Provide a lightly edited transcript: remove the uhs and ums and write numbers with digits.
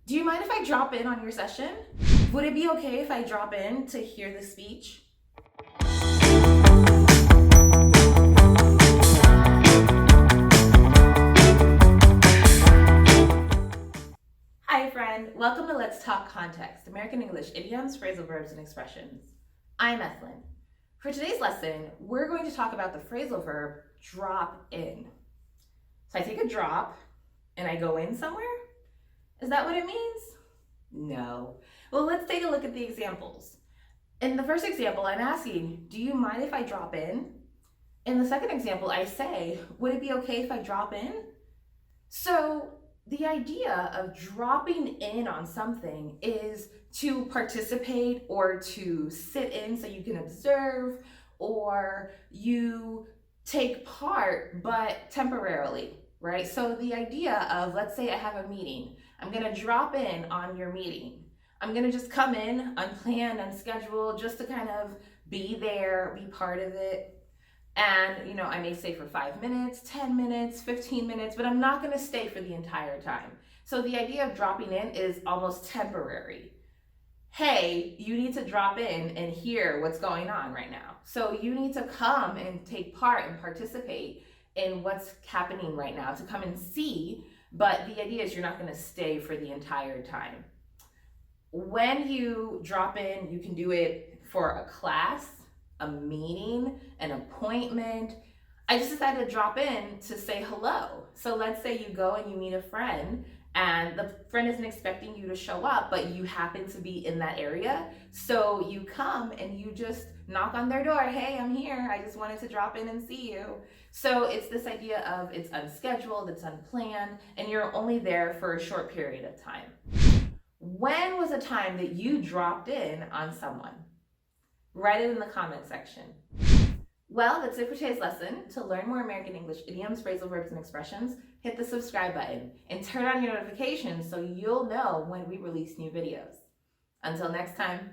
Do you mind if I drop in on your session? Would it be okay if I drop in to hear the speech? Hi friend, welcome to Let's Talk Context, American English idioms, phrasal verbs, and expressions. I'm Ethlyn. For today's lesson, we're going to talk about the phrasal verb drop in. So I take a drop and I go in somewhere? Is that what it means? No. Well, let's take a look at the examples. In the first example, I'm asking, do you mind if I drop in? In the second example, I say, would it be okay if I drop in? So the idea of dropping in on something is to participate or to sit in so you can observe, or you take part but temporarily, right? So the idea of, let's say I have a meeting, I'm gonna drop in on your meeting. I'm gonna just come in unplanned, unscheduled, just to kind of be there, be part of it. And, I may stay for 5 minutes, 10 minutes, 15 minutes, but I'm not going to stay for the entire time. So the idea of dropping in is almost temporary. Hey, you need to drop in and hear what's going on right now. So you need to come and take part and participate in what's happening right now, to come and see, but the idea is you're not going to stay for the entire time. When you drop in, you can do it for a class, a meeting, an appointment. I just decided to drop in to say hello. So let's say you go and you meet a friend and the friend isn't expecting you to show up, but you happen to be in that area. So you come and you just knock on their door. Hey, I'm here. I just wanted to drop in and see you. So it's this idea of it's unscheduled, it's unplanned, and you're only there for a short period of time. When was a time that you dropped in on someone? Write it in the comment section. Well, that's it for today's lesson. To learn more American English idioms, phrasal verbs, and expressions, hit the subscribe button and turn on your notifications so you'll know when we release new videos. Until next time.